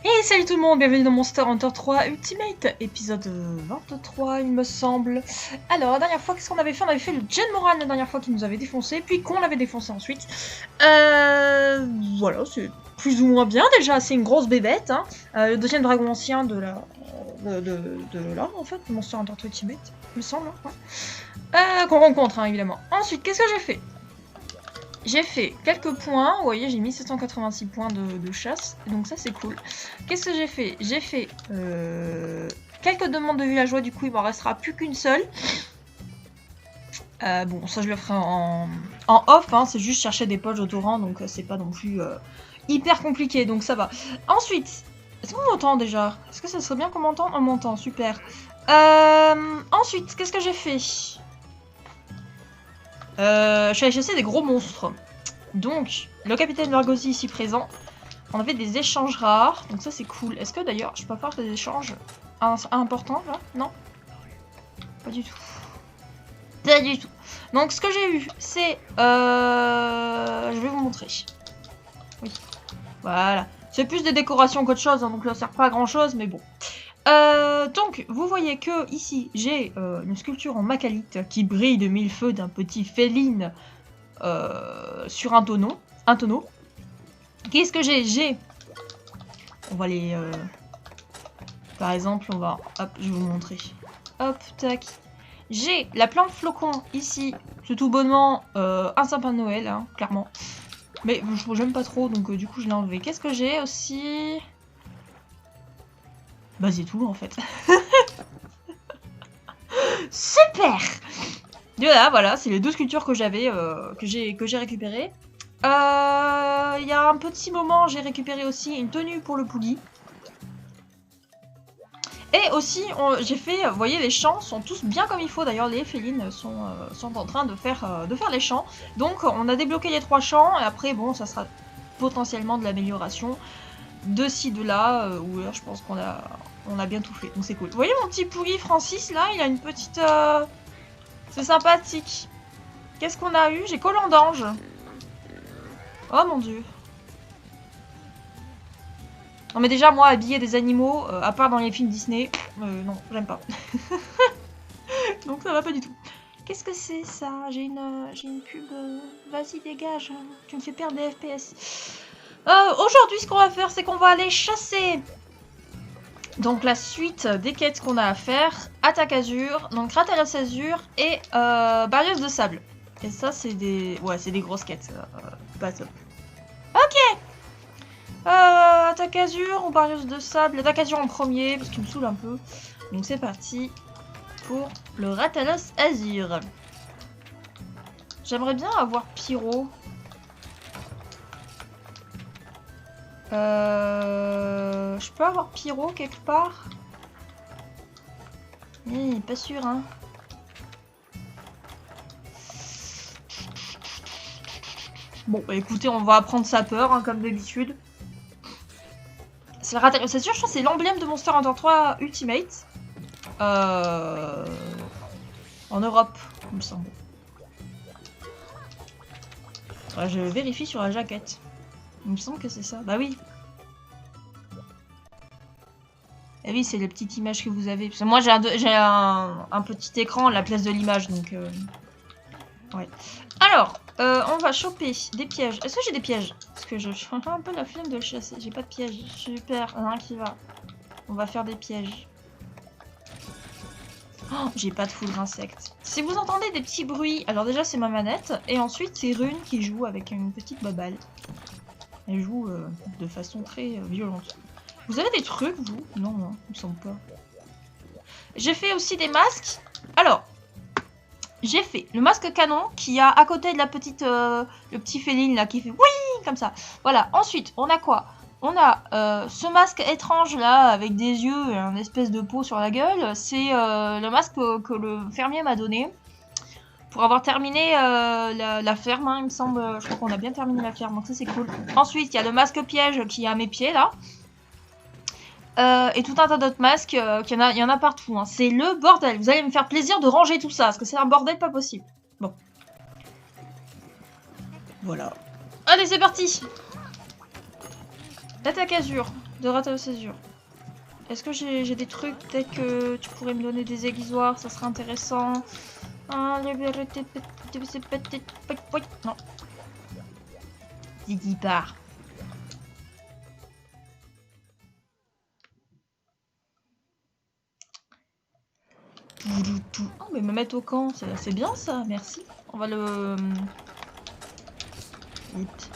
Et salut tout le monde, bienvenue dans Monster Hunter 3 Ultimate, épisode 23 il me semble. Alors la dernière fois, qu'est-ce qu'on avait fait? On avait fait le Gen Moran la dernière fois qui nous avait défoncé, puis qu'on l'avait défoncé ensuite. Voilà, c'est plus ou moins bien déjà, c'est une grosse bébête. Hein. Le deuxième dragon ancien de la... de là en fait, Monster Hunter 3 Ultimate, il me semble. Hein, ouais. Qu'on rencontre hein, évidemment. Ensuite, qu'est-ce que j'ai fait? J'ai fait quelques points, vous voyez j'ai mis 786 points de chasse, donc ça c'est cool. Qu'est-ce que j'ai fait? J'ai fait quelques demandes de villageois, du coup il m'en restera plus qu'une seule. Bon ça je le ferai en off, hein, c'est juste chercher des poches au torrent, donc c'est pas non plus hyper compliqué, donc ça va. Ensuite, est-ce qu'on m'entend déjà? Est-ce que ça serait bien qu'on m'entende? On m'entend, super. Ensuite, qu'est-ce que j'ai fait? Je suis allée chasser des gros monstres. Donc, le capitaine Largosi ici présent, on avait des échanges rares, donc ça c'est cool. Est-ce que d'ailleurs je peux faire des échanges importants là? Non? Pas du tout. Pas du tout. Donc ce que j'ai eu, c'est... je vais vous montrer. Oui. Voilà. C'est plus des décorations qu'autre chose, hein, donc ça sert pas à grand chose, mais bon. Donc, vous voyez que ici, j'ai une sculpture en macalite qui brille de mille feux d'un petit féline sur un tonneau. Qu'est-ce que j'ai? On va les... Par exemple, on va... Hop, je vais vous montrer. Hop, tac. J'ai la plante flocon ici. C'est tout bonnement un sapin de Noël, hein, clairement. Mais j'aime pas trop, donc du coup je l'ai enlevé. Qu'est-ce que j'ai aussi? Bah c'est tout en fait. Super! Voilà, c'est les deux sculptures que j'avais, que j'ai récupérées. Il y a un petit moment, j'ai récupéré aussi une tenue pour le Pouli. Et aussi, j'ai fait, vous voyez, les champs sont tous bien comme il faut. D'ailleurs, les félines sont en train de faire les champs. Donc, on a débloqué les 3 champs. Et après, bon, ça sera potentiellement de l'amélioration de ci, de là. Où là, je pense qu'on a bien tout fait. Donc, c'est cool. Vous voyez mon petit Pouli Francis, là, il a une petite... C'est sympathique. Qu'est-ce qu'on a eu? J'ai Collant d'ange. Oh mon dieu. Non mais déjà moi habiller des animaux, à part dans les films Disney, non, j'aime pas. Donc ça va pas du tout. Qu'est-ce que c'est ça? J'ai une pub, vas-y dégage, tu me fais perdre des FPS. Aujourd'hui ce qu'on va faire c'est qu'on va aller chasser. Donc la suite des quêtes qu'on a à faire, Attaque Azur, donc Ratalos Azur et Barrière de Sable. Et ça c'est des... Ouais c'est des grosses quêtes, pas top. Ok. Attaque Azur ou Barrière de Sable? Attaque Azur en premier, parce qu'il me saoule un peu. Donc c'est parti pour le Ratalos Azur. J'aimerais bien avoir Pyro. Je peux avoir Pyro quelque part? Pas sûr, hein. Bon, bah écoutez, on va apprendre sapeur, hein, comme d'habitude. C'est le Ratalos Azur, je pense que c'est l'emblème de Monster Hunter 3 Ultimate. En Europe, il me semble. Ouais, je vérifie sur la jaquette. Il me semble que c'est ça. Bah oui. Et oui, c'est la petite image que vous avez. Parce que moi, j'ai un petit écran à la place de l'image, donc... Ouais. Alors, on va choper des pièges. Est-ce que j'ai des pièges? Parce que je suis un peu la flemme de le chasser. J'ai pas de pièges. Super, il y en a un qui va. On va faire des pièges. Oh, j'ai pas de foudre insecte. Si vous entendez des petits bruits, alors déjà c'est ma manette, et ensuite c'est Rune qui joue avec une petite baballe. Elle joue de façon très violente. Vous avez des trucs, vous? Non, non, il me semble pas. J'ai fait aussi des masques. Alors, j'ai fait le masque canon qui a à côté de la petite, le petit féline là qui fait oui comme ça. Voilà. Ensuite, on a quoi? On a ce masque étrange là avec des yeux et un espèce de peau sur la gueule. C'est le masque que le fermier m'a donné pour avoir terminé la ferme. Hein, il me semble. Je crois qu'on a bien terminé la ferme, donc ça c'est cool. Ensuite, il y a le masque piège qui est à mes pieds là. Et tout un tas d'autres masques, il y en a partout. Hein. C'est le bordel. Vous allez me faire plaisir de ranger tout ça, parce que c'est un bordel pas possible. Bon. Voilà. Allez, c'est parti. L'attaque azur de Rathalos Azur. Est-ce que j'ai des trucs? Peut-être que tu pourrais me donner des aiguisoires, ça serait intéressant. Ah, non. Ziggy part. Oh, mais me mettre au camp, c'est bien ça, merci. On va le... Vite.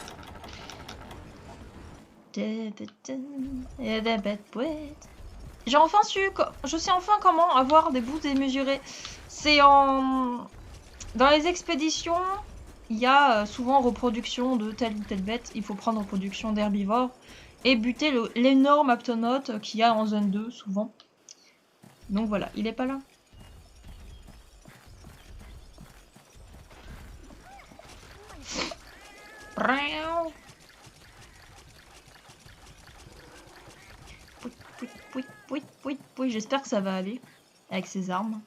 J'ai enfin su... Je sais enfin comment avoir des bouts démesurés. C'est en... Dans les expéditions, il y a souvent reproduction de telle ou telle bête. Il faut prendre reproduction d'herbivores et buter l'énorme aptonote qu'il y a en zone 2, souvent. Donc voilà, il est pas là. J'espère que ça va aller avec ses armes.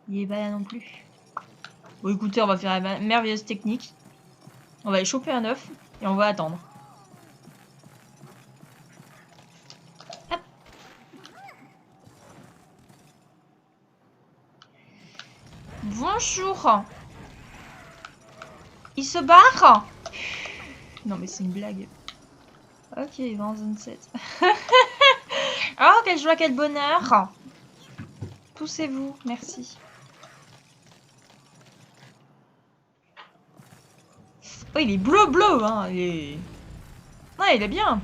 Il est pas là non plus. Bon écoutez, on va faire une merveilleuse technique. On va aller choper un œuf et on va attendre. Hop. Bonjour. Il se barre? Non mais c'est une blague. Ok, il va en zone 7. Oh, quelle joie, quel bonheur. Poussez-vous, merci. Oh, il est bleu, hein. Il est... Ouais, il est bien.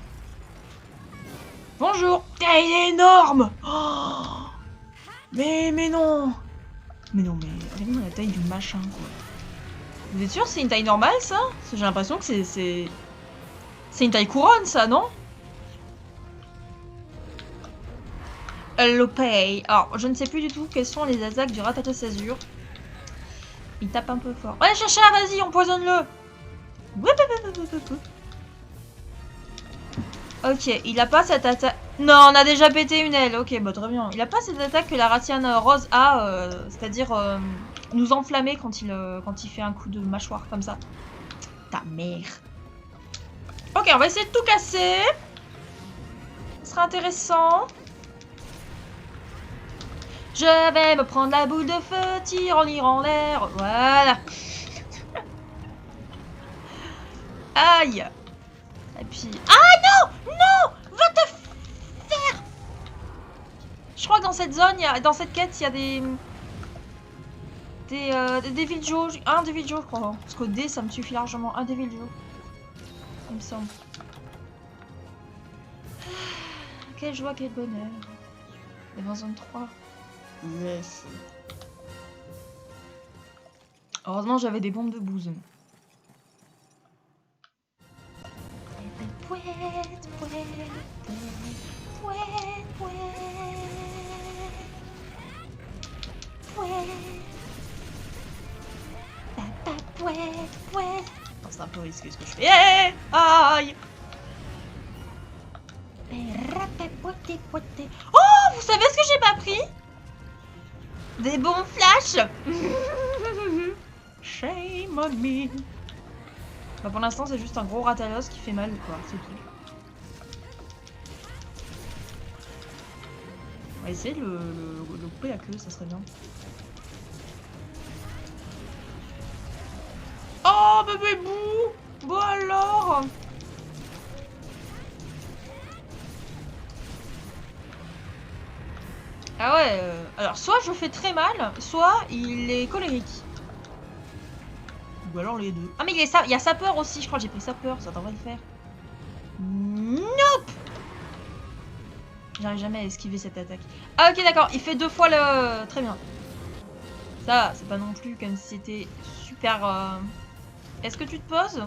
Bonjour. Ah, il est énorme. Oh, mais non. Mais non, mais regardez la taille du machin, quoi. Vous êtes sûr que c'est une taille normale, ça? J'ai l'impression que c'est une taille couronne, ça, non? Lopay. Alors, je ne sais plus du tout quelles sont les attaques du Rathalos Azur. Il tape un peu fort. Ouais, Chacha, vas-y, empoisonne-le. Ok, il a pas cette attaque... Non, on a déjà pété une aile. Ok, bah très bien. Il a pas cette attaque que la Ratiane Rose a, c'est-à-dire nous enflammer quand il fait un coup de mâchoire comme ça. Ta mère. Ok, on va essayer de tout casser. Ce sera intéressant. Je vais me prendre la boule de feu, tire en l'air. Voilà. Aïe. Et puis... Ah non! Non! Va te faire! Je crois que dans cette zone, dans cette quête, il y a des Viljo. Un des Viljo, je crois. Parce qu'au D, ça me suffit largement. Un des Viljo. Il me semble. Quelle joie, quel bonheur. Il est dans zone 3. Yes. Heureusement, j'avais des bombes de bouse. C'est un peu risqué ce que je fais. Yeah. Aïe. Oh, vous savez ce que j'ai pas pris? Des bons flashs. Shame on me. Bah pour l'instant c'est juste un gros Rathalos qui fait mal quoi, c'est tout. On va essayer de le couper la queue, ça serait bien. Oh bébé bou. Bon alors. Ah ouais, alors soit je fais très mal, soit il est colérique. Ou alors les deux. Ah mais il y a sapeur aussi, je crois que j'ai pris sapeur, ça devrait le faire. Nope. J'arrive jamais à esquiver cette attaque. Ah ok d'accord, il fait 2 fois le... Très bien. Ça, c'est pas non plus comme si c'était super... Est-ce que tu te poses?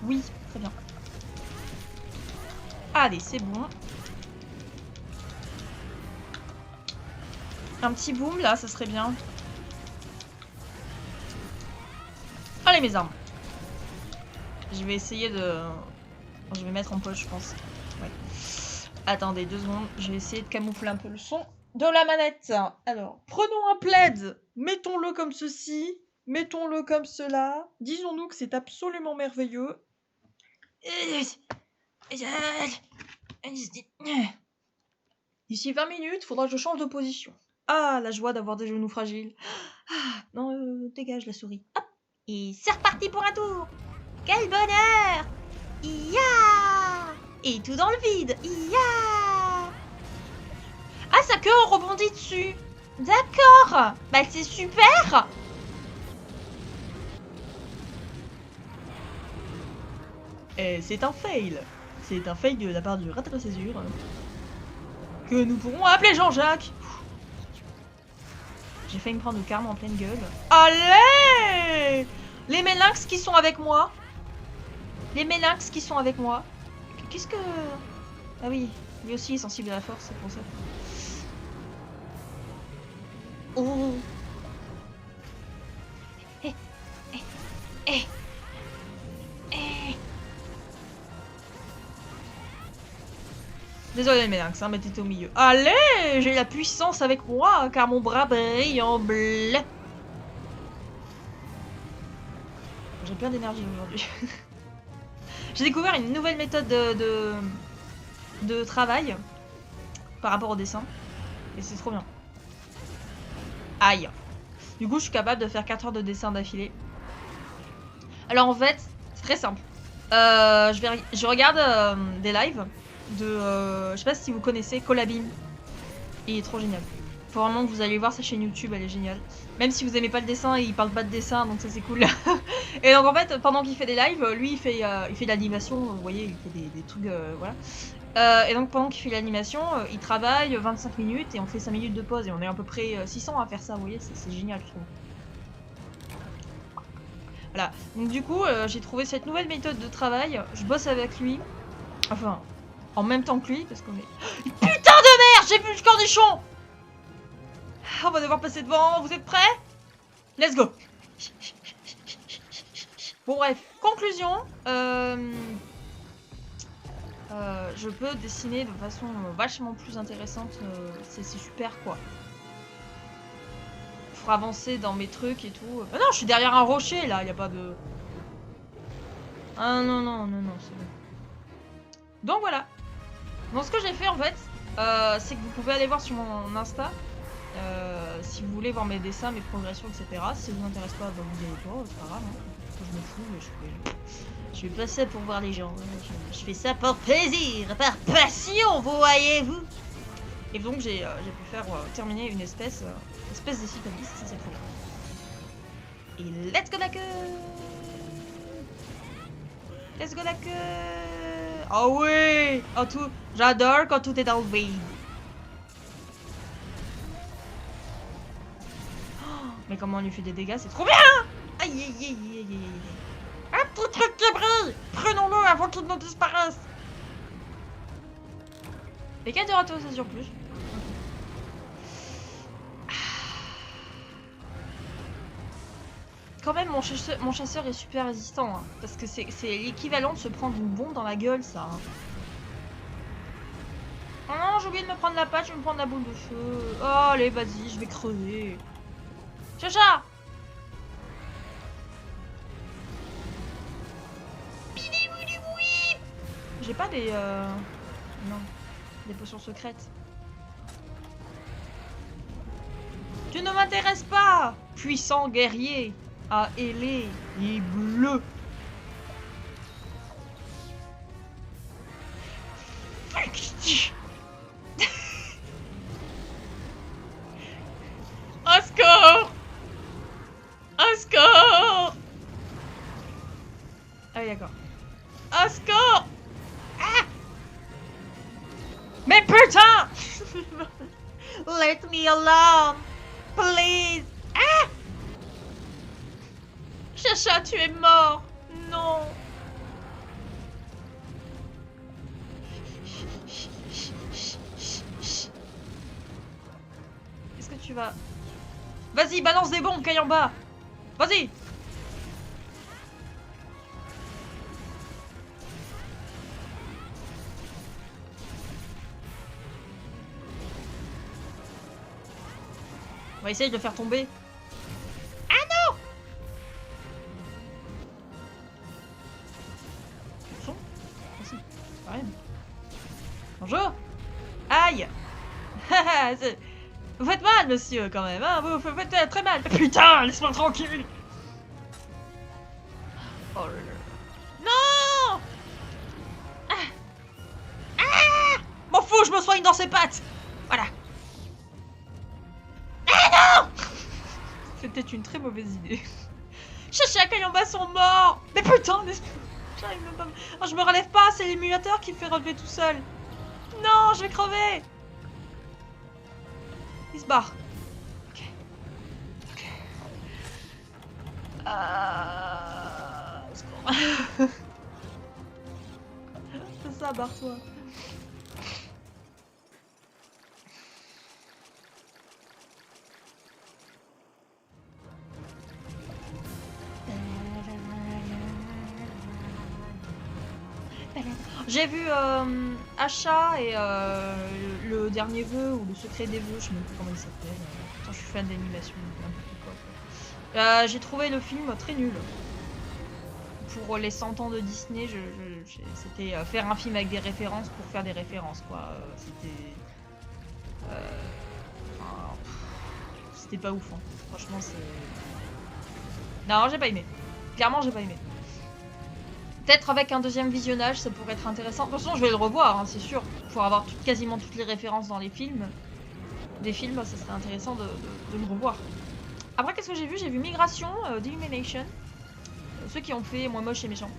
Oui, très bien. Allez, c'est bon. Un petit boom là, ça serait bien. Allez mes armes. Je vais essayer de... Je vais mettre en poche je pense. Ouais. Attendez 2 secondes, je vais essayer de camoufler un peu le son de la manette. Alors, prenons un plaid, mettons-le comme ceci. Mettons-le comme cela. Disons-nous que c'est absolument merveilleux. D'ici 20 minutes, faudra que je change de position. Ah, la joie d'avoir des genoux fragiles. Ah, non, dégage la souris. Hop. Et c'est reparti pour un tour. Quel bonheur. Ya. Et tout dans le vide. Ya. Ah, sa queue, on rebondit dessus. D'accord. Bah, c'est super. Et c'est un fail. C'est un fail de la part du raté de césure. Que nous pourrons appeler Jean-Jacques. J'ai failli me prendre le karma en pleine gueule. Allez. Les mélinx qui sont avec moi. Les mélinx qui sont avec moi. Qu'est-ce que... Ah oui, lui aussi est sensible à la force, c'est pour ça. Oh. Eh, eh, eh, eh. Désolé les mélinx, hein, mais t'étais au milieu. Allez, j'ai la puissance avec moi, car mon bras brille en bleu. J'ai plein d'énergie aujourd'hui. J'ai découvert une nouvelle méthode de travail par rapport au dessin. Et c'est trop bien. Aïe. Du coup, je suis capable de faire 4 heures de dessin d'affilée. Alors en fait, c'est très simple. Je regarde des lives de... je sais pas si vous connaissez Colabim. Il est trop génial. Faut vraiment que vous allez voir sa chaîne YouTube, elle est géniale. Même si vous aimez pas le dessin, il parle pas de dessin, donc ça c'est cool. Et donc en fait, pendant qu'il fait des lives, lui il fait de l'animation, vous voyez, il fait des trucs, voilà. Et donc pendant qu'il fait l'animation, il travaille 25 minutes et on fait 5 minutes de pause et on est à peu près 600 à faire ça, vous voyez, c'est génial je trouve. Voilà, donc du coup j'ai trouvé cette nouvelle méthode de travail, je bosse avec lui, enfin en même temps que lui, parce qu'on est... Putain de merde, j'ai vu le cornichon. On va devoir passer devant, vous êtes prêts? Let's go. Bon bref, conclusion, je peux dessiner de façon vachement plus intéressante, c'est super quoi. Faut avancer dans mes trucs et tout. Ah non, je suis derrière un rocher là, y a pas de... Ah non, non, non, non, c'est bon. Donc voilà. Donc ce que j'ai fait en fait, c'est que vous pouvez aller voir sur mon Insta. Si vous voulez voir mes dessins, mes progressions, etc. Si ça vous intéresse pas, bah vous y allez pas, c'est pas grave. Hein. Je me fous, mais je fais pas ça pour voir les gens. Je fais ça pour plaisir, par passion, vous voyez-vous. Et donc j'ai pu faire terminer une espèce des cyclistes, ça c'est trop bien. Et let's go la queue. Let's go la queue. Oh oui. Oh tout, j'adore quand tout est dans le vide. Mais comment on lui fait des dégâts, c'est trop bien. Aïe aïe aïe aïe aïe aïe. Un petit truc qui brille. Prenons-le avant qu'il ne disparaisse. Les 4 de râteau, ça sur plus. Quand même, mon chasseur est super résistant. Hein, parce que c'est l'équivalent de se prendre une bombe dans la gueule, ça. Hein. Oh non, j'ai oublié de me prendre la patte, je vais me prendre la boule de feu. Oh, allez, vas-y, je vais crever. Chacha! J'ai pas des... Non. Des potions secrètes. Tu ne m'intéresses pas! Puissant guerrier à ailé et bleu. Un score! Un score! Ah oui, d'accord. Un score! Ah! Mais putain! Let me alone! Please! Ah! Chacha, tu es mort! Non! Est-ce que tu vas... Vas-y, balance des bombes, caille en bas! Vas-y! On va essayer de le faire tomber. Ah non! rien. Bonjour. Aïe. Vous faites mal, monsieur, quand même, hein. Vous faites très mal. Putain, laisse-moi tranquille. Oh là là. Non. M'en fous, je me soigne dans ses pattes. Voilà. Ah non. C'était une très mauvaise idée. Chacha et Yamba sont morts. Mais putain, j'arrive même pas. Oh, je me relève pas, c'est l'émulateur qui me fait relever tout seul. Non, je vais crever. Il se barre. Ok. Ok. C'est ça, barre-toi. J'ai vu Achat et le dernier vœu ou le secret des vœux, je sais même plus comment il s'appelle. Putain, je suis fan d'animation, n'importe quoi. J'ai trouvé le film très nul. Pour les 100 ans de Disney, c'était faire un film avec des références pour faire des références, quoi. C'était pas ouf, hein. Franchement, c'est... Non, j'ai pas aimé. Clairement, j'ai pas aimé. Peut-être avec un deuxième visionnage, ça pourrait être intéressant. De toute façon, je vais le revoir, hein, c'est sûr. Pour avoir quasiment toutes les références dans les films. Des films, ça serait intéressant de le revoir. Après, qu'est-ce que j'ai vu? J'ai vu Migration d'Illumination. Ceux qui ont fait Moi Moche et Méchant.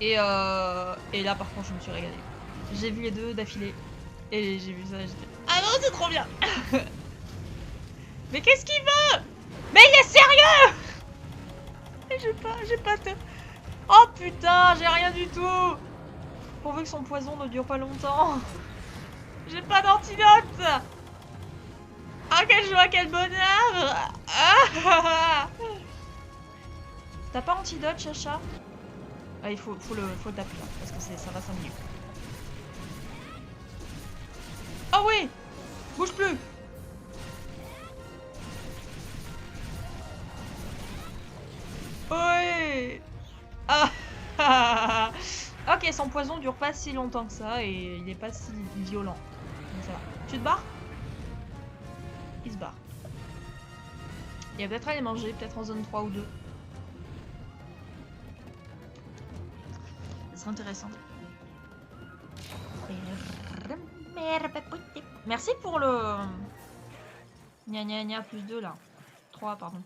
Et là, par contre, je me suis régalée. J'ai vu les deux d'affilée. Et j'ai vu ça, j'étais... Ah non, c'est trop bien. Mais qu'est-ce qu'il veut? Mais il est sérieux? J'ai pas de... Oh putain, j'ai rien du tout. Pourvu que son poison ne dure pas longtemps. J'ai pas d'antidote. Ah, quelle joie, quel bonheur. T'as pas antidote, Chacha? Ah, il faut le taper là, parce que ça va 5 minutes. Oh oui. Bouge plus. Oui. Ah. Ok, son poison dure pas si longtemps que ça et il est pas si violent. Donc ça va. Tu te barres? Il se barre. Il va peut-être aller manger, peut-être en zone 3 ou 2. Ça serait intéressant. Merci pour le... Gna gna gna plus 2 là. 3 pardon.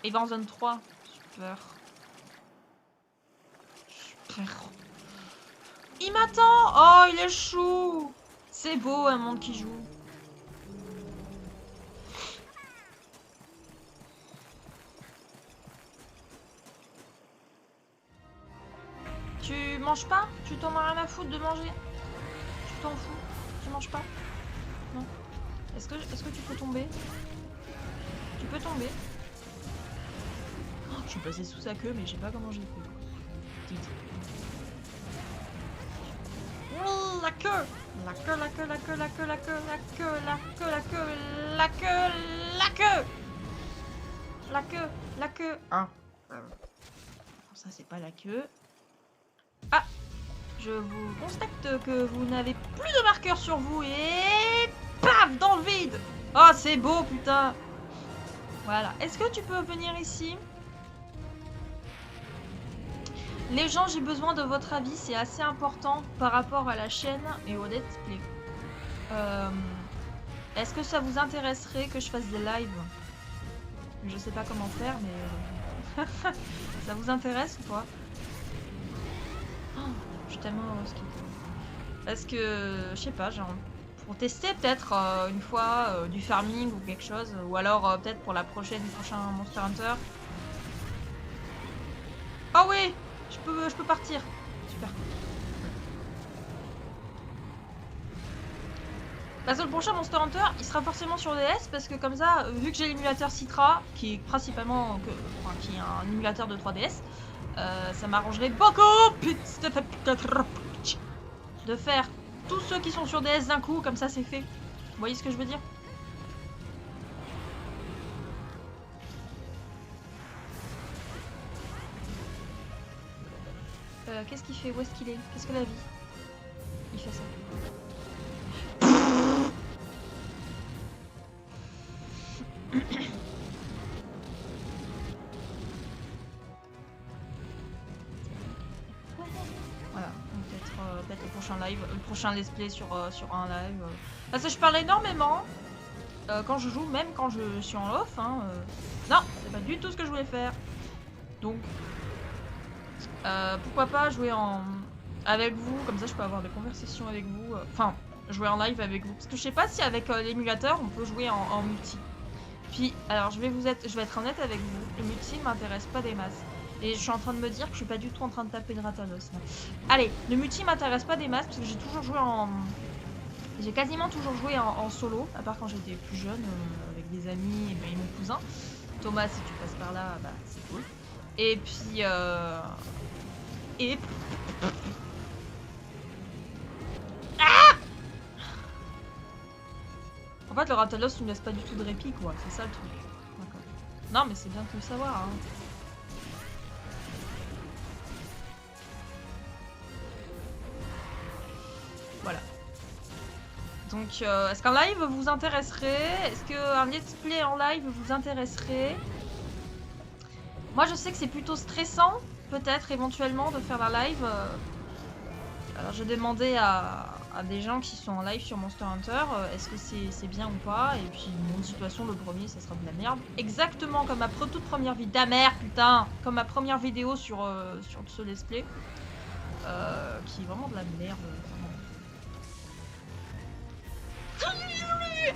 Il va en zone 3. Super. Super. Il m'attend. Oh, il est chou. C'est beau un monde qui joue. Tu manges pas? Tu t'en as rien à foutre de manger? Tu t'en fous? Tu manges pas? Non. Est-ce que tu peux tomber? Tu peux tomber? Oh, je suis passée sous sa queue, mais je sais pas comment j'ai fait. Oh, la queue! La queue, la queue, la queue, la queue, la queue, la queue, la queue, la queue, la queue, la queue! La queue, la queue. Ah. Ça, c'est pas la queue. Ah! Je vous constate que vous n'avez plus de marqueur sur vous et... Paf! Dans le vide! Oh, c'est beau, putain! Voilà. Est-ce que tu peux venir ici? Les gens, j'ai besoin de votre avis, c'est assez important par rapport à la chaîne et au let's play. Est-ce que ça vous intéresserait que je fasse des lives? Je sais pas comment faire, mais... ça vous intéresse ou pas? Oh, je suis tellement heureuse qu'il... Parce que, je sais pas, genre... Pour tester peut-être une fois du farming ou quelque chose, ou alors peut-être pour la prochaine Monster Hunter. Oh oui! Je peux partir. Super. Parce que le prochain Monster Hunter, il sera forcément sur DS parce que comme ça, vu que j'ai l'émulateur Citra, qui est principalement, qui est un émulateur de 3DS, ça m'arrangerait beaucoup de faire tous ceux qui sont sur DS d'un coup, comme ça c'est fait. Vous voyez ce que je veux dire? Qu'est-ce qu'il fait? Où est-ce qu'il est? Qu'est-ce que la vie? il fait ça. Voilà, peut-être le prochain live, le prochain let's play sur un live. Parce que je parle énormément quand je joue, même quand je suis en off. Hein, non, c'est pas du tout ce que je voulais faire. Donc, pourquoi pas jouer avec vous, comme ça je peux avoir des conversations avec vous. Enfin, jouer en live avec vous. Parce que je sais pas si avec l'émulateur on peut jouer en multi. Puis, alors je vais être honnête avec vous, le multi m'intéresse pas des masses. Et je suis en train de me dire que je suis pas du tout en train de taper le Ratalos. Allez, le multi m'intéresse pas des masses parce que j'ai toujours joué en... J'ai quasiment toujours joué en solo, à part quand j'étais plus jeune, avec des amis et mon cousin. Thomas, si tu passes par là, bah c'est cool. Et puis... En fait, le Ratalos ne me laisse pas du tout de répit, quoi. C'est ça le truc. D'accord. Non, mais c'est bien de le savoir, hein. Voilà. Donc, est-ce qu'un live vous intéresserait? Est-ce qu'un let's play en live vous intéresserait? Moi, je sais que c'est plutôt stressant, peut-être, éventuellement, de faire un live. Alors, j'ai demandé à des gens qui sont en live sur Monster Hunter, est-ce que c'est bien ou pas? Et puis, mon situation, le premier, ça sera de la merde. Exactement comme ma toute première vidéo. Ta mère, putain! Comme ma première vidéo sur ce let's play. Qui est vraiment de la merde.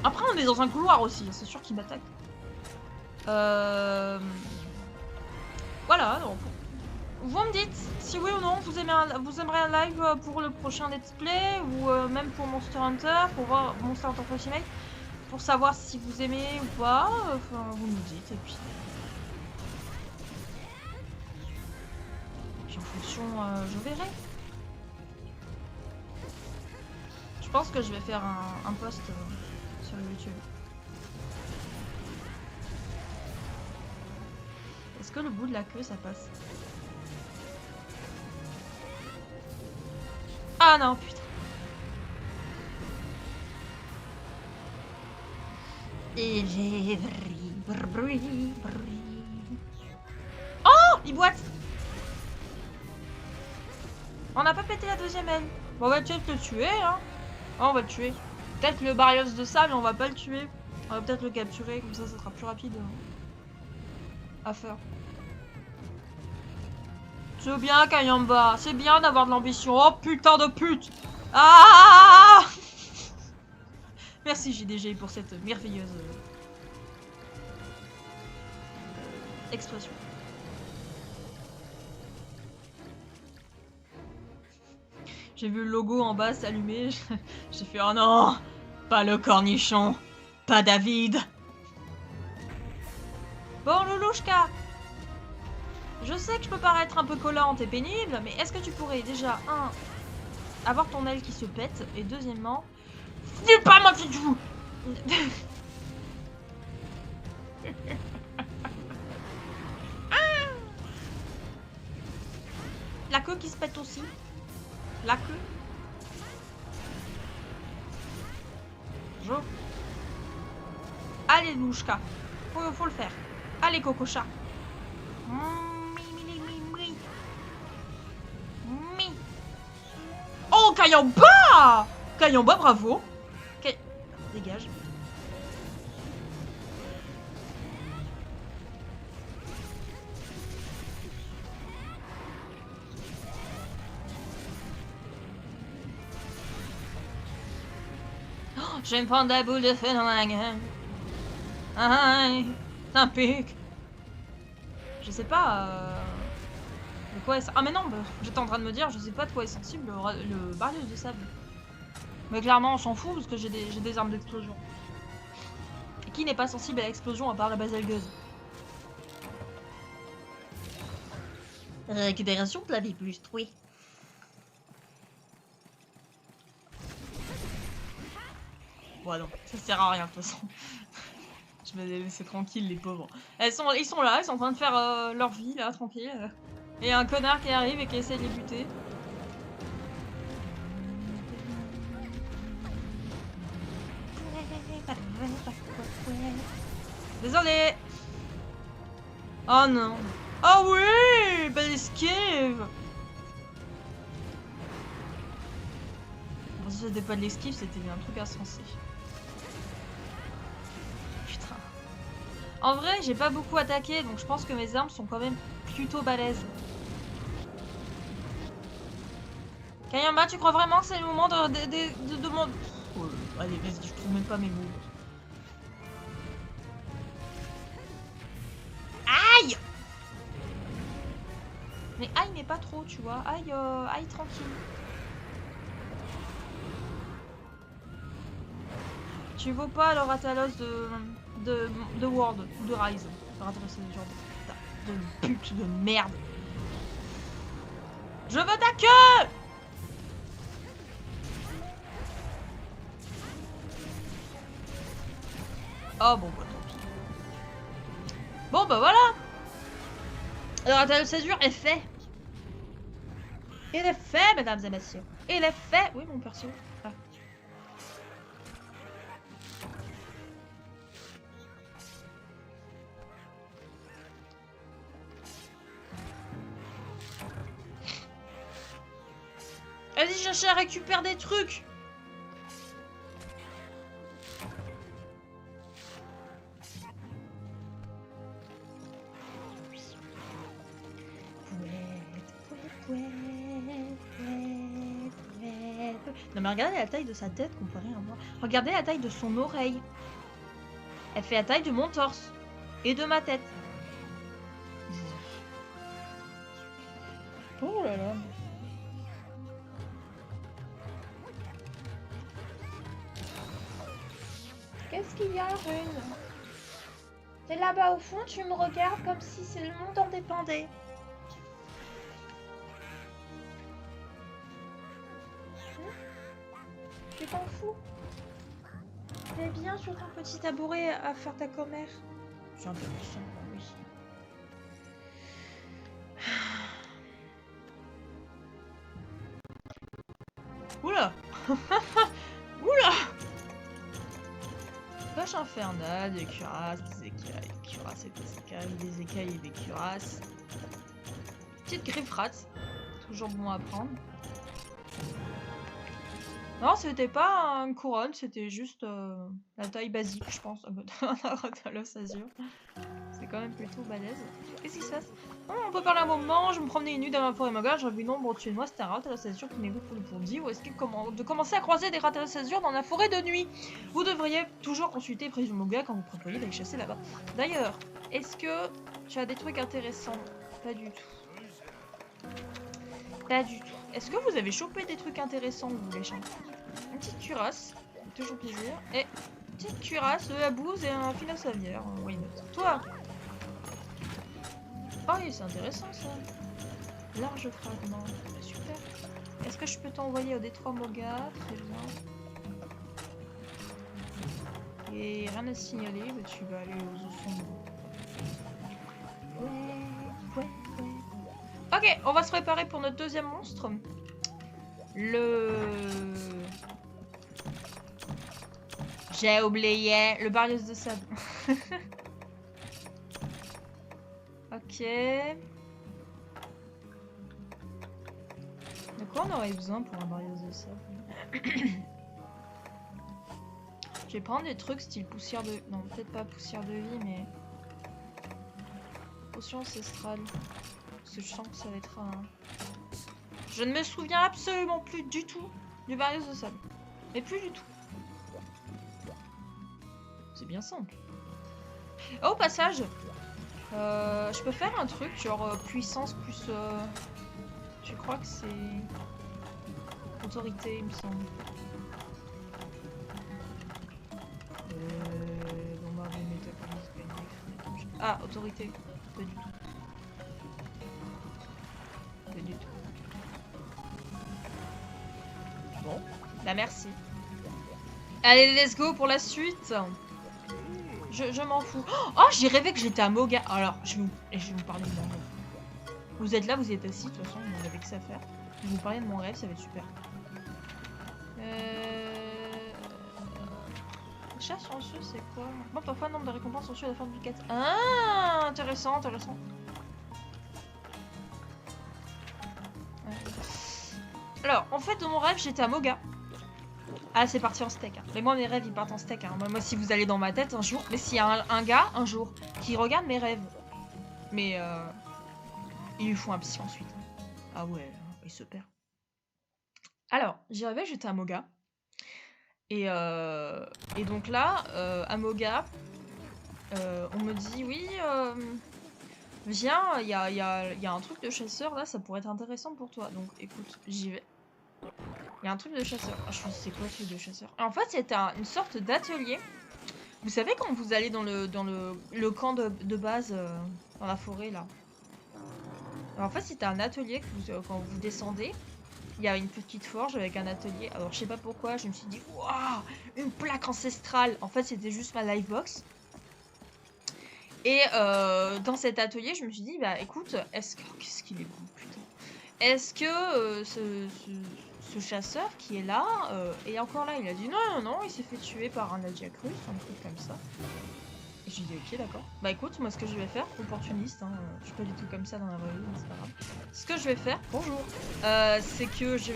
Après, on est dans un couloir aussi, c'est sûr qu'il m'attaque. Voilà, donc. Vous me dites si oui ou non vous aimeriez un live pour le prochain let's play ou même pour Monster Hunter, pour voir Monster Hunter Ultimate, pour savoir si vous aimez ou pas. Enfin, vous me dites et puis en fonction, je verrai. Je pense que je vais faire un post sur YouTube. Est-ce que le bout de la queue ça passe? Ah non, putain. Et j'ai oh, il boite. On n'a pas pété la deuxième aile. Bon, on va peut-être le tuer, hein. Oh, on va le tuer. Peut-être le Barrios de ça, mais on va pas le tuer. On va peut-être le capturer, comme ça sera plus rapide à faire. C'est bien, Kayamba. C'est bien d'avoir de l'ambition. Oh, putain de pute. Ah. Merci, JDG, pour cette merveilleuse expression. J'ai vu le logo en bas s'allumer. J'ai fait oh non, pas le cornichon, pas David. Bon, Loulouchka, je sais que je peux paraître un peu collante et pénible, mais est-ce que tu pourrais déjà, avoir ton aile qui se pète, et deuxièmement, fais pas ma petite joue. La queue qui se pète aussi. La queue. Bonjour. Allez, Louchka. Faut le faire. Allez, Cococha. Oh, Kayamba! Kayamba, bravo. Dégage. Je vais me prendre la boule de feu dans la gueule. Ça pique. Je sais pas. De quoi est... Ah mais non, j'étais en train de me dire, je sais pas de quoi est sensible le Barrios de sable. Mais clairement, on s'en fout parce que j'ai des armes d'explosion. Et qui n'est pas sensible à l'explosion à part la baselgueuse? Récupération de la vie plus, oui. Bon non, ça sert à rien de toute façon. Je vais les laisser tranquilles les pauvres. Ils sont là, ils sont en train de faire leur vie là, tranquille. Et un connard qui arrive et qui essaie de les buter. Désolé. Oh non. Oh oui, belle esquive. Bon, si c'était pas de l'esquive, c'était un truc insensé. Putain. En vrai, j'ai pas beaucoup attaqué, donc je pense que mes armes sont quand même plutôt balèzes. Kayamba, tu crois vraiment que c'est le moment de mon... Oh, allez, vas-y, je trouve même pas mes mots. Aïe! Mais aïe, mais pas trop, tu vois. Aïe, aïe, tranquille. Tu vaux pas le Ratalos de World, ou de Rise. Le Ratalos, c'est le genre de pute de merde. Je veux ta queue! Oh bon, bah tant pis. Bon, bah voilà! Le Ratalos Azur est fait. Il est fait, mesdames et messieurs. Il est fait. Oui, mon perso. Ah. Vas-y, cherche, récupère des trucs. Non mais regardez la taille de sa tête comparée à moi. Regardez la taille de son oreille. Elle fait la taille de mon torse. Et de ma tête. Oh là là. Qu'est-ce qu'il y a, Rune? T'es là-bas au fond, tu me regardes comme si c'est le monde en dépendait. Tu t'en fous? T'es bien sur ton petit tabouret à faire ta commère. C'est intéressant, oui. Oula. Oula. Poche infernale, des cuirasses, des écailles, des cuirasses et des écailles, des écailles et des cuirasses. Petite griffe rate, toujours bon à prendre. Non, c'était pas une couronne, c'était juste la taille basique, je pense, d'un Ratalos Azur. C'est quand même plutôt balèze. Qu'est-ce qui se passe? Oh, on peut parler un moment, je me promenais nu dans ma forêt mogale, j'ai vu nombre au-dessus de moi, c'était un Ratalos Azur qui m'écoute pour le dire, ou est-ce qu'il de commencer à croiser des Ratalos Azur dans la forêt de nuit? Vous devriez toujours consulter Prévision Mogale quand vous prévoyez d'aller chasser là-bas. D'ailleurs, est-ce que tu as des trucs intéressants? Pas du tout. Pas du tout. Est-ce que vous avez chopé des trucs intéressants, vous, les gens? Une petite cuirasse, toujours plaisir. Et une petite cuirasse, de la bouse et un fil à savière. Oui, toi. Oh oui, c'est intéressant ça. Large fragment. Super. Est-ce que je peux t'envoyer au détroit Moga? Très bien. Et rien à signaler, mais tu vas aller aux eaux sombres. Ouais. Ok, on va se préparer pour notre deuxième monstre. J'ai oublié le Barrios de sable. Ok. De quoi on aurait besoin pour un Barrios de sable? Je vais prendre des trucs style poussière de... Non, peut-être pas poussière de vie, mais... Potion ancestrale. Parce que je sens que ça va être un... Je ne me souviens absolument plus du tout du Barrios de sable. Mais plus du tout. C'est bien simple. Oh, passage! Je peux faire un truc, genre puissance plus... Je crois que c'est... Autorité, il me semble. Ah, autorité. Pas du tout. Pas du tout. Bon, bah merci. Allez, let's go pour la suite. Je m'en fous. Oh, j'ai rêvé que j'étais à Moga. Alors, je vais vous parler de mon rêve. Vous êtes là, vous y êtes assis, de toute façon, vous n'avez que ça à faire. Je vais vous parler de mon rêve, ça va être super. Je achats silencieux, c'est quoi? Bon, parfois, nombre de récompenses silencieux à la fin du quête. Ah, intéressant, intéressant. Ouais. Alors, en fait, dans mon rêve, j'étais à Moga. Ah, c'est parti en steak. Hein. Mais moi, mes rêves, ils partent en steak. Hein. Moi, si vous allez dans ma tête un jour... Mais s'il y a un gars, un jour, qui regarde mes rêves, mais il lui faut un psy ensuite. Ah ouais, il se perd. Alors, j'y rêvais, j'étais à Moga. Et donc là, à Moga, on me dit, oui, viens, il y a un truc de chasseur, là, ça pourrait être intéressant pour toi. Donc, écoute, j'y vais. Il y a un truc de chasseur. Ah, je me dis, c'est quoi ce truc de chasseur? En fait, c'était une sorte d'atelier. Vous savez quand vous allez dans le camp de base, dans la forêt, là. Alors, en fait, c'était un atelier que quand vous descendez. Il y a une petite forge avec un atelier. Alors, je sais pas pourquoi, je me suis dit, waouh, une plaque ancestrale. En fait, c'était juste ma livebox. Et dans cet atelier, je me suis dit, bah écoute, est-ce que... Qu'est-ce qu'il est beau, putain. Est-ce que ce chasseur qui est là est encore là? Il a dit, non, il s'est fait tuer par un Adiacrus, un truc comme ça. Et j'ai dit, ok, d'accord. Bah écoute, moi ce que je vais faire, opportuniste, hein, je suis pas du tout comme ça dans la vraie vie, mais c'est pas grave. Ce que je vais faire, bonjour, c'est que je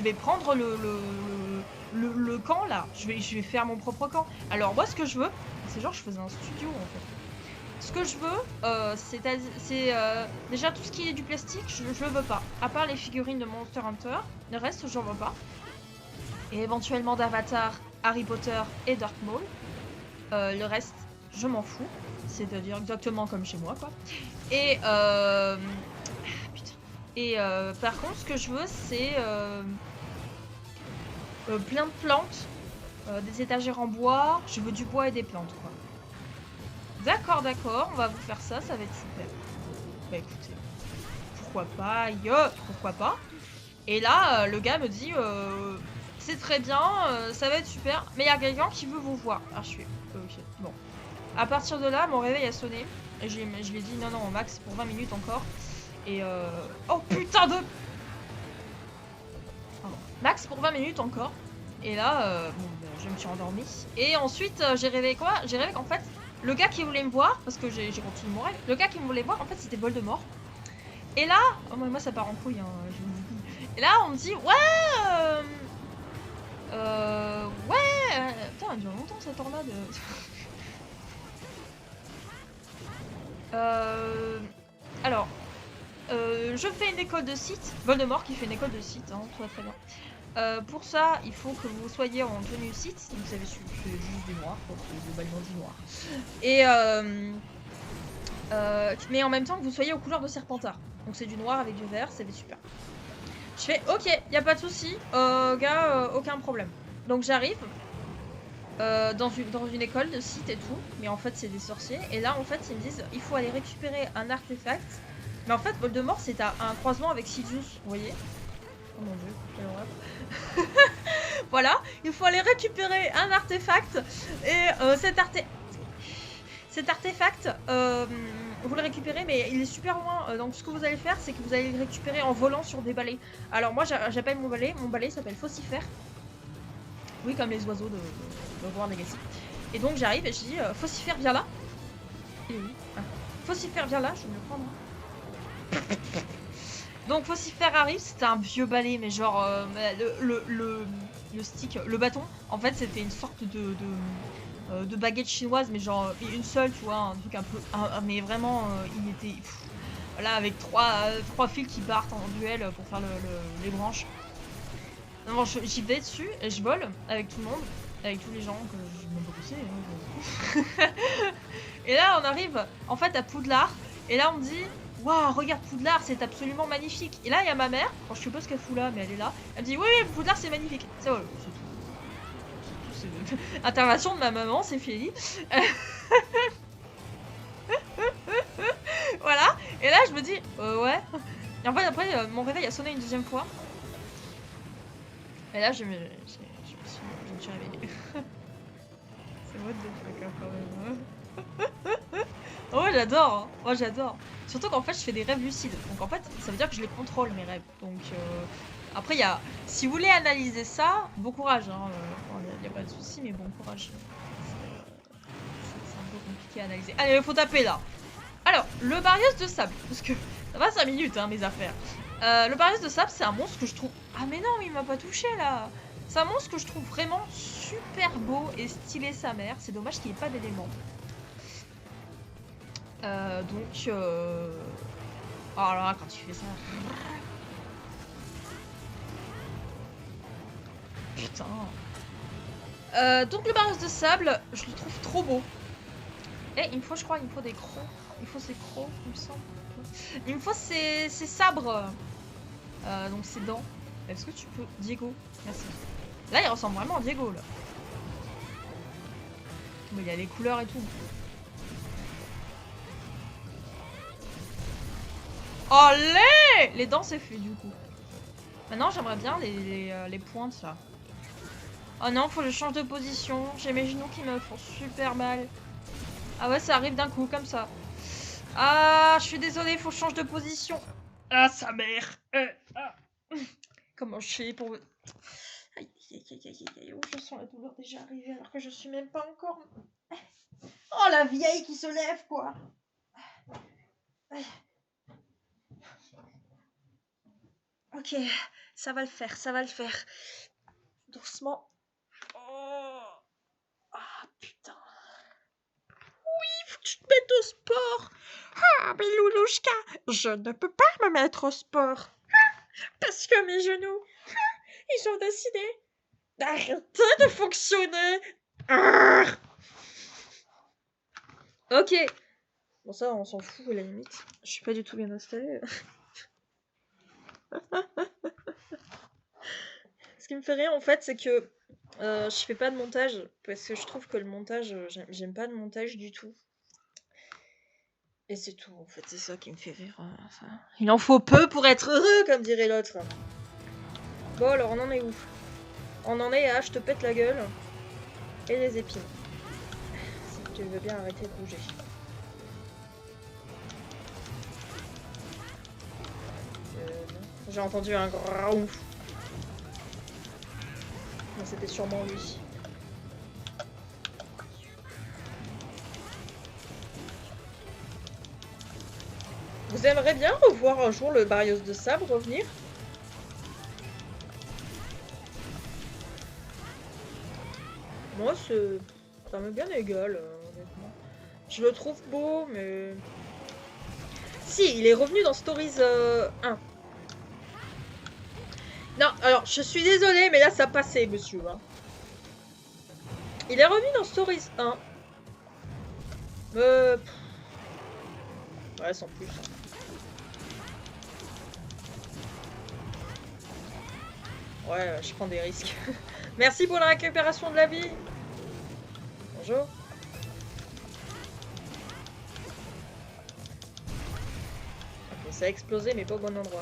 vais prendre le camp là. Je vais faire mon propre camp. Alors moi ce que je veux, c'est genre je faisais un studio en fait. Ce que je veux, c'est déjà tout ce qui est du plastique, je veux pas. À part les figurines de Monster Hunter, le reste j'en veux pas. Et éventuellement d'Avatar, Harry Potter et Dark Maul. Le reste, je m'en fous. C'est-à-dire exactement comme chez moi, quoi. Et putain. Et par contre, ce que je veux, c'est plein de plantes, des étagères en bois. Je veux du bois et des plantes, quoi. D'accord, on va vous faire ça, ça va être super. Bah écoutez, pourquoi pas, pourquoi pas. Et là, le gars me dit, c'est très bien, ça va être super, mais il y a quelqu'un qui veut vous voir. Alors je suis, ok, bon. À partir de là, mon réveil a sonné, et je lui ai dit, non, max, pour 20 minutes encore. Et oh putain de... Pardon. Max pour 20 minutes encore. Et là, bon, je me suis endormie. Et ensuite, j'ai rêvé quoi? J'ai rêvé qu'en fait, le gars qui voulait me voir, parce que j'ai continué mon rêve, le gars qui me voulait voir, en fait, c'était Voldemort. Et là, oh, moi ça part en couille, hein, je vous le dis. Et là, on me dit, ouais, putain, elle dure longtemps cette tornade. Alors, je fais une école de site. Voldemort qui fait une école de site, hein, tout va très bien. Pour ça, il faut que vous soyez en tenue site. Vous savez, c'est juste du noir, globalement du noir. Et mais en même temps que vous soyez aux couleurs de Serpentard. Donc c'est du noir avec du vert, c'est super. Je fais ok, y a pas de souci, gars, aucun problème. Donc j'arrive dans une école de site et tout, mais en fait c'est des sorciers. Et là en fait ils me disent il faut aller récupérer un artefact. Mais en fait Voldemort c'est un croisement avec Sidious, vous voyez. Oh mon dieu, quelle horreur. Voilà, il faut aller récupérer un artefact. Et cet artefact, vous le récupérez, mais il est super loin. Donc ce que vous allez faire, c'est que vous allez le récupérer en volant sur des balais. Alors moi, j'appelle mon balai. Mon balai s'appelle Faucifère. Oui, comme les oiseaux de War Legacy. Et donc j'arrive et je dis Faucifère, viens là. Et oui. Ah. Faucifère, viens là, je vais me le prendre. Donc Faucifère arrive, c'était un vieux balai, mais genre le stick, le bâton. En fait, c'était une sorte de baguette chinoise, mais genre une seule, tu vois, un truc un peu, mais vraiment, il était, là avec trois fils qui partent en duel pour faire les branches. Non, j'y vais dessus et je vole avec tout le monde, avec tous les gens que je ne sais pas qui c'est. Et là, on arrive en fait à Poudlard, et là on me dit, waouh, regarde Poudlard, c'est absolument magnifique. Et là, il y a ma mère, je sais pas ce qu'elle fout là, mais elle est là. Elle me dit, oui, Poudlard, c'est magnifique. C'est vrai, c'est tout. Intervention de ma maman, c'est fini. Voilà. Et là, je me dis, ouais. Et en fait, après, mon réveil a sonné une deuxième fois. Et là, je me suis réveillée. C'est what the fuck, quand même. Oh, j'adore. Hein. Oh, j'adore. Surtout qu'en fait, je fais des rêves lucides. Donc en fait, ça veut dire que je les contrôle, mes rêves. Donc Après, il y a... Si vous voulez analyser ça, bon courage. Il n'y a pas de souci, mais bon courage. C'est un peu compliqué à analyser. Allez, il faut taper là. Alors, le Barrios de sable. Parce que ça va 5 minutes, hein, mes affaires. Le Barrios de sable, c'est un monstre que je trouve... Ah mais non, il m'a pas touché là. C'est un monstre que je trouve vraiment super beau et stylé sa mère. C'est dommage qu'il n'y ait pas d'éléments. Donc... Oh là là, quand tu fais ça... Putain. Donc le Barrios de sable, je le trouve trop beau. Eh, il me faut, je crois, il me faut des crocs. Il faut ces crocs, il me semble. Il me faut ces sabres. Donc ses dents. Est-ce que tu peux... Diego, merci. Là, il ressemble vraiment à Diego, là. Mais il y a les couleurs et tout. Oh, les dents, c'est fait, du coup. Maintenant, j'aimerais bien les pointes, là. Oh non, faut que je change de position. J'ai mes genoux qui me font super mal. Ah ouais, ça arrive d'un coup, comme ça. Ah, je suis désolée, faut que je change de position. Ah, sa mère. Comment je fais pour... Aïe, aïe, aïe, aïe, aïe, oh, je sens la douleur déjà arriver alors que je suis même pas encore... Oh, la vieille qui se lève, quoi. Ok, ça va le faire, ça va le faire. Doucement. Oh. Ah, putain. Oui, faut que tu te mettes au sport. Ah, mais Loulouchka, je ne peux pas me mettre au sport. Parce que mes genoux, ils ont décidé d'arrêter de fonctionner. Ok. Bon, ça, on s'en fout à la limite. Je suis pas du tout bien installée. Ce qui me fait rire, en fait, c'est que je fais pas de montage. Parce que je trouve que le montage, j'aime pas le montage du tout. Et c'est tout, en fait, c'est ça qui me fait rire. Ça. Il en faut peu pour être heureux, comme dirait l'autre. Bon, alors, on en est où? On en est à je te pète la gueule. Et les épines. Si tu veux bien arrêter de bouger. J'ai entendu un graouf. Mais c'était sûrement lui. Vous aimeriez bien revoir un jour le Barrios de sable revenir? Moi, ça m'est bien égal, honnêtement. Je le trouve beau, mais... Si, il est revenu dans Stories 1. Non, alors, je suis désolée, mais là, ça passait, monsieur. Hein. Il est revenu dans Stories 1. Ouais, sans plus. Ouais, je prends des risques. Merci pour la récupération de la vie. Bonjour. Ok, ça a explosé, mais pas au bon endroit.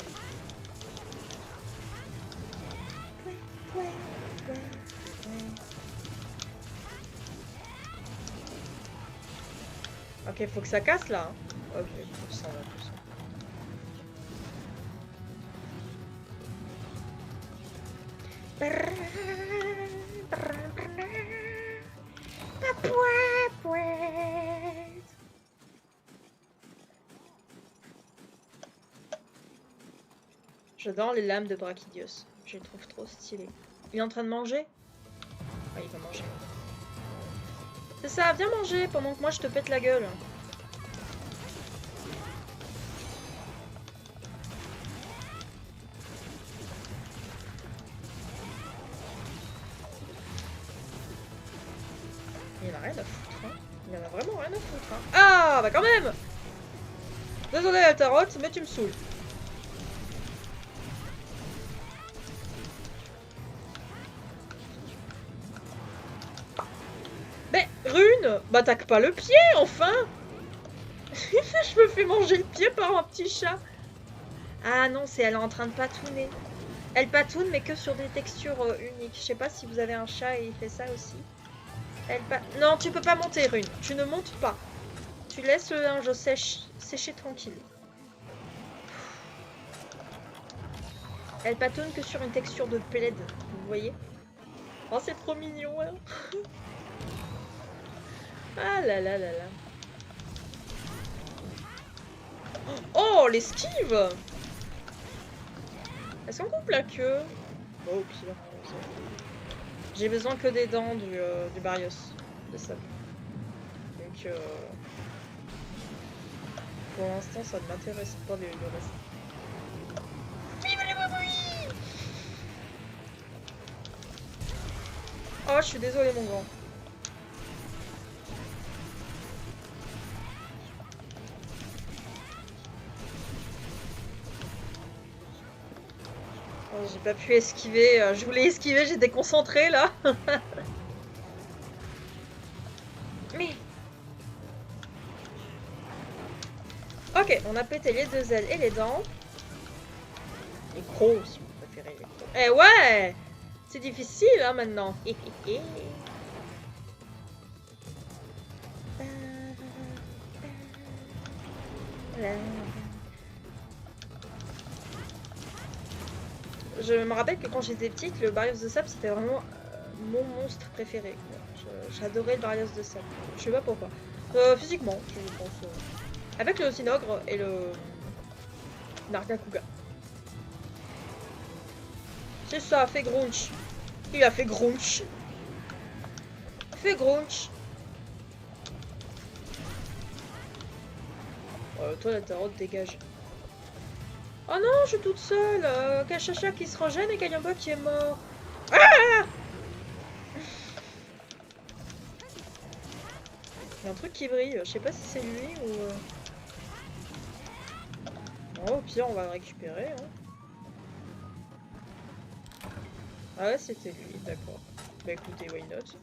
Ok, faut que ça casse là. Hein. Ok, ça va tout ça. J'adore les lames de Brachydios. Je les trouve trop stylées. Il est en train de manger? Ah, il va manger. C'est ça, viens manger pendant que moi je te pète la gueule. Il en a rien à foutre, hein. Il en a vraiment rien à foutre, hein. Ah, bah quand même! Désolé, Altaroth, mais tu me saoules. Mais, Rune, m'attaque pas le pied, enfin! Je me fais manger le pied par un petit chat. Ah non, c'est elle est en train de patouner. Elle patoune, mais que sur des textures uniques. Je sais pas si vous avez un chat et il fait ça aussi. Non, tu peux pas monter, Rune. Tu ne montes pas. Tu laisses le linge sécher tranquille. Elle patine que sur une texture de plaid, vous voyez? Oh, c'est trop mignon, hein. Ah là là là là. Oh, l'esquive! Est-ce qu'on coupe la queue? Oh, au pire. J'ai besoin que des dents du Barrios de sable. Donc, pour l'instant, ça ne m'intéresse pas le reste. Oh, je suis désolée, mon grand. Oh, j'ai pas pu esquiver. Je voulais esquiver, j'étais concentrée là. Mais. Ok, on a pété les deux ailes et les dents. Les crocs, si vous préférez les crocs. Eh ouais! C'est difficile hein maintenant. Je me rappelle que quand j'étais petite, le Barrios de sable c'était vraiment mon monstre préféré. J'adorais le Barrios de sable. Je sais pas pourquoi. Physiquement, je pense. Avec le Sinogre et le Nargacuga. C'est ça, fait grunch. Il a fait grunch. Fait grunch. Toi la tarotte dégage. Oh non, je suis toute seule. Cachacha qui se régène et Kayamba qui est mort. Ah! Il y a un truc qui brille. Je sais pas si c'est lui ou... Oh, au pire, on va le récupérer. Hein. Ah ouais, c'était lui, d'accord. Bah écoutez, why not?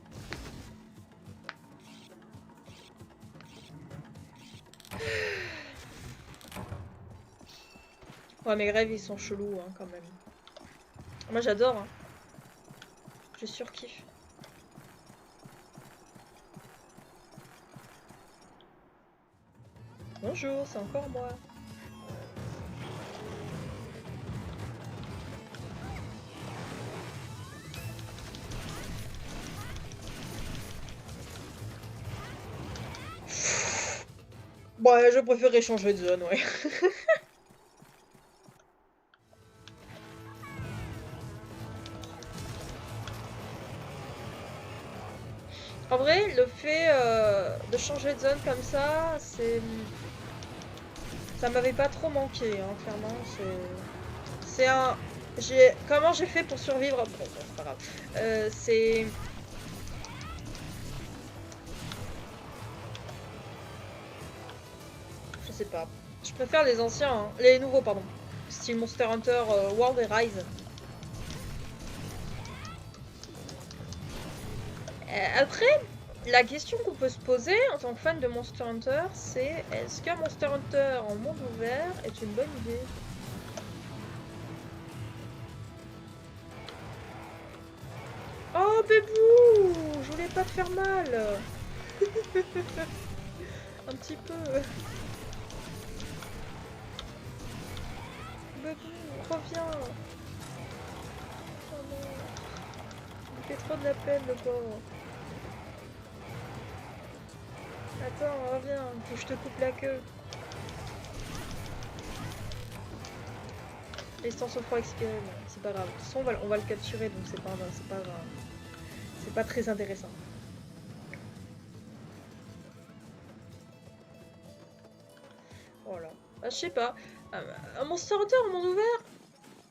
Ouais, mes rêves, ils sont chelous, hein, quand même. Moi, j'adore, hein. Je surkiffe. Bonjour, c'est encore moi. Ouais, je préférerais changer de zone, ouais. En vrai, le fait de changer de zone comme ça, c'est... Ça m'avait pas trop manqué, hein, clairement. C'est un... Comment j'ai fait pour survivre? Bon, c'est pas grave. C'est... Je sais pas. Je préfère les anciens, hein. Les nouveaux, pardon. Style Monster Hunter World et Rise. Après, la question qu'on peut se poser en tant que fan de Monster Hunter, c'est est-ce qu'un Monster Hunter en monde ouvert est une bonne idée? Oh bébou, je voulais pas te faire mal. Un petit peu. Bébou, reviens. Oh non. Il fait trop de la peine le pauvre. Attends, reviens, faut que je te coupe la queue. L'extension froid expirée, bon, c'est pas grave. De toute façon, on va le capturer, donc c'est pas grave. C'est pas très intéressant. Voilà. Bah, je sais pas. Un Monster Hunter en monde ouvert,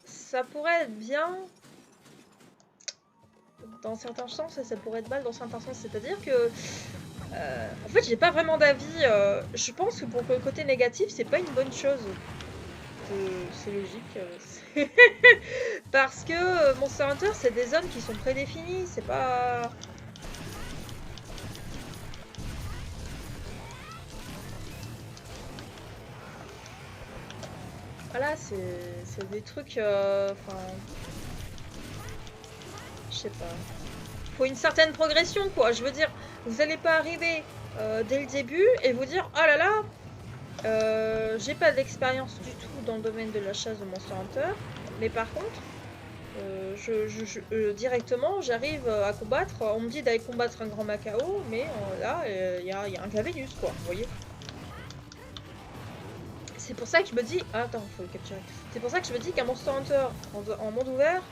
ça pourrait être bien dans certains sens et ça pourrait être mal dans certains sens. C'est-à-dire que en fait, j'ai pas vraiment d'avis. Je pense que pour le côté négatif, c'est pas une bonne chose. C'est logique. Parce que Monster Hunter, c'est des zones qui sont prédéfinies. C'est pas... Voilà, c'est des trucs... Enfin... je sais pas. Faut une certaine progression, quoi. Je veux dire, vous allez pas arriver dès le début et vous dire « Oh là là j'ai pas d'expérience du tout dans le domaine de la chasse de Monster Hunter. Mais par contre, directement, j'arrive à combattre. On me dit d'aller combattre un grand Macao, mais là, il y a un Clavénus, quoi. Vous voyez? C'est pour ça que je me dis... Ah, attends, faut le capturer. C'est pour ça que je me dis qu'un Monster Hunter en monde ouvert...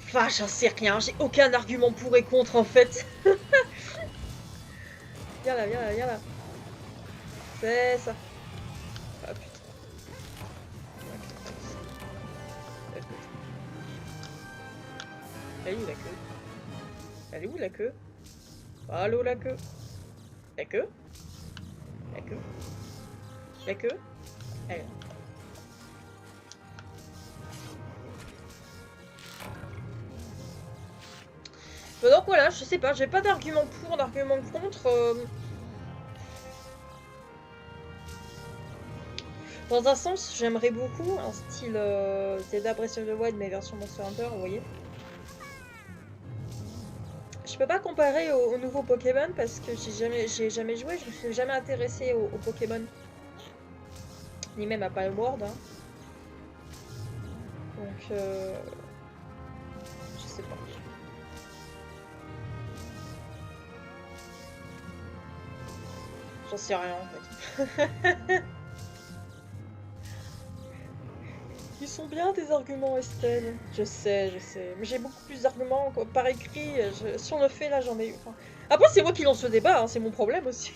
Enfin, j'en sais rien. J'ai aucun argument pour et contre, en fait. Viens là, viens là, viens là. C'est ça. Ah, putain. Elle est où la queue? Elle est où la queue? Allô la queue? La queue? La queue? La queue? Elle est là. Bon, donc voilà, je sais pas, j'ai pas d'argument pour, d'argument contre. Dans un sens, j'aimerais beaucoup un style Zelda Breath of the Wild, mais version Monster Hunter, vous voyez. Je peux pas comparer au nouveau Pokémon parce que j'ai jamais joué, je me suis jamais intéressée au Pokémon. Ni même à Palworld. Hein. Donc, je sais pas. J'en sais rien en fait. Ils sont bien tes arguments, Estelle. Je sais. Mais j'ai beaucoup plus d'arguments par écrit. Si on le fait là, j'en ai eu. Enfin... Après, c'est moi qui lance le débat, hein, c'est mon problème aussi.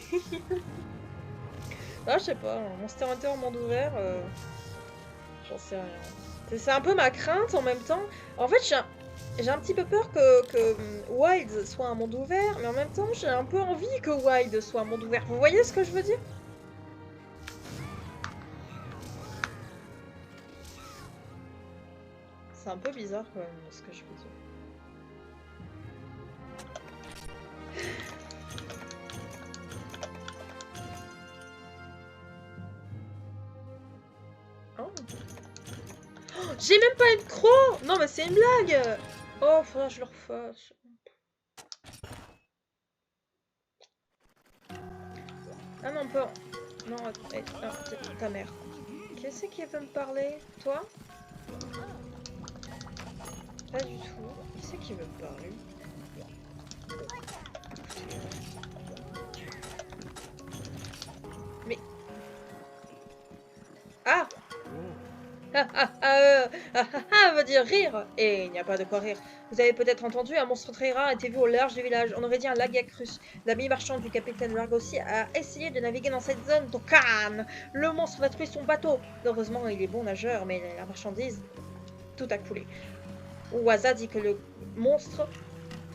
Ah, je sais pas. Monster Hunter en monde ouvert, j'en sais rien. C'est un peu ma crainte en même temps. En fait, j'ai un petit peu peur que Wild soit un monde ouvert, mais en même temps, j'ai un peu envie que Wild soit un monde ouvert. Vous voyez ce que je veux dire? C'est un peu bizarre quand même ce que je veux dire. Oh. Oh, j'ai même pas une croc! Non mais c'est une blague! Oh, faudra que je le refasse. Ah non, pas... Non, attends, ta mère. Qu'est-ce qui veut me parler? Toi? Pas du tout. Qui c'est qui veut me parler? Mais... Ah! Veut dire rire! Et il n'y a pas de quoi rire. Vous avez peut-être entendu, un monstre très rare a été vu au large du village. On aurait dit un Lagiacrus. L'ami marchand du capitaine Largossi a essayé de naviguer dans cette zone d'Okan. Le monstre a détruit son bateau. Heureusement, il est bon nageur, mais la marchandise, tout a coulé. Owaza dit que le monstre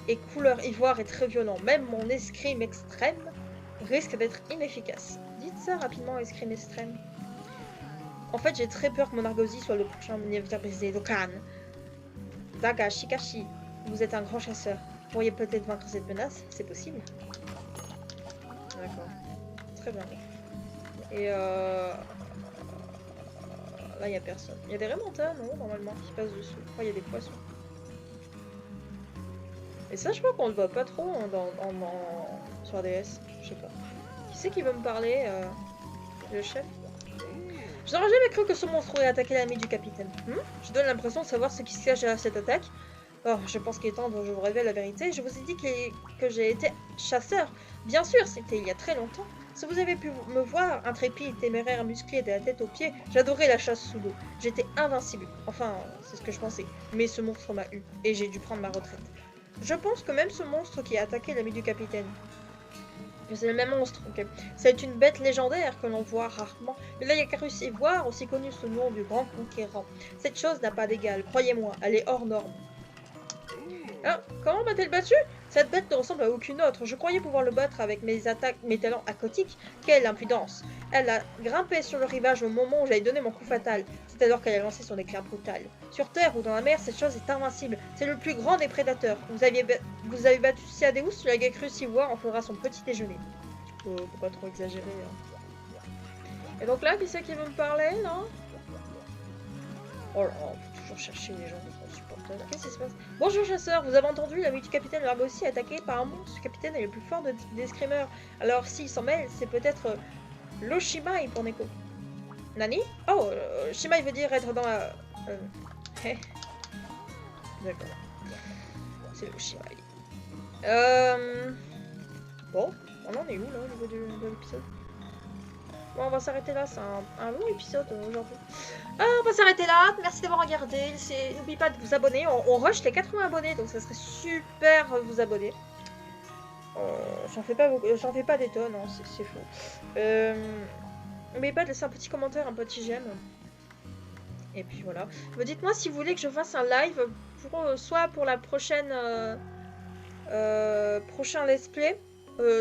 est couleur ivoire et très violent. Même mon escrime extrême risque d'être inefficace. Dites ça rapidement, escrime extrême. En fait, j'ai très peur que mon Argosy soit le prochain navigateur brisé d'Okan. Daga Shikashi, vous êtes un grand chasseur. Vous pourriez peut-être vaincre cette menace, c'est possible. D'accord. Très bien. Et là, il n'y a personne. Il y a des remontades, non, normalement, qui passent dessous. Enfin, il y a des poissons. Et ça, je crois qu'on le voit pas trop hein, sur DS. Je sais pas. Qui c'est qui veut me parler le chef? Je n'aurais jamais cru que ce monstre aurait attaqué l'ami du capitaine. Je donne l'impression de savoir ce qui se cache derrière cette attaque. Oh, je pense qu'il est temps que je vous révèle la vérité. Je vous ai dit que j'ai été chasseur. Bien sûr, c'était il y a très longtemps. Si vous avez pu me voir, intrépide, téméraire, musclé de la tête aux pieds, j'adorais la chasse sous l'eau. J'étais invincible. Enfin, c'est ce que je pensais. Mais ce monstre m'a eu, et j'ai dû prendre ma retraite. Je pense que même ce monstre qui a attaqué l'ami du capitaine, c'est le même monstre, ok. C'est une bête légendaire que l'on voit rarement. Le Lagiacrus ivoire, aussi connu sous le nom du Grand Conquérant. Cette chose n'a pas d'égal, croyez-moi, elle est hors norme. Hein? Comment m'a-t-elle battu? Cette bête ne ressemble à aucune autre. Je croyais pouvoir le battre avec mes talents aquatiques. Quelle impudence! Elle a grimpé sur le rivage au moment où j'allais donner mon coup fatal. C'est alors qu'elle a lancé son éclair brutal. Sur terre ou dans la mer, cette chose est invincible. C'est le plus grand des prédateurs. Vous avez battu Siadeus, le Lagiacrus ivoire en fera son petit déjeuner. Faut pas trop exagérer. Hein. Et donc là, qui c'est qui veut me parler, non? Oh là, faut toujours chercher les gens insupportables. Qu'est-ce qui se passe? Bonjour chasseur, vous avez entendu, l'ami du capitaine Largossi attaqué par un monstre. Le capitaine est le plus fort des escrimeurs. Alors s'il s'en mêle, c'est peut-être l'Oshimai pour Neko. Nani? Oh, Shimai veut dire être dans la... Hé. D'accord. C'est le Shirai. Bon, on en est où là au niveau de l'épisode? Bon, on va s'arrêter là, c'est un long épisode aujourd'hui. On va s'arrêter là, merci d'avoir regardé. N'oubliez pas de vous abonner, on rush les 80 abonnés, donc ça serait super de vous abonner. J'en fais pas des tonnes, hein, c'est faux. N'oubliez pas de laisser un petit commentaire, un petit j'aime. Et puis voilà. Dites-moi si vous voulez que je fasse un live, soit pour la prochaine prochain let's play,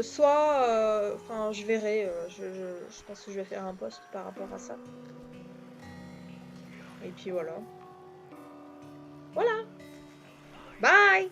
soit, enfin, je verrai. Je pense que je vais faire un post par rapport à ça. Et puis voilà. Voilà. Bye.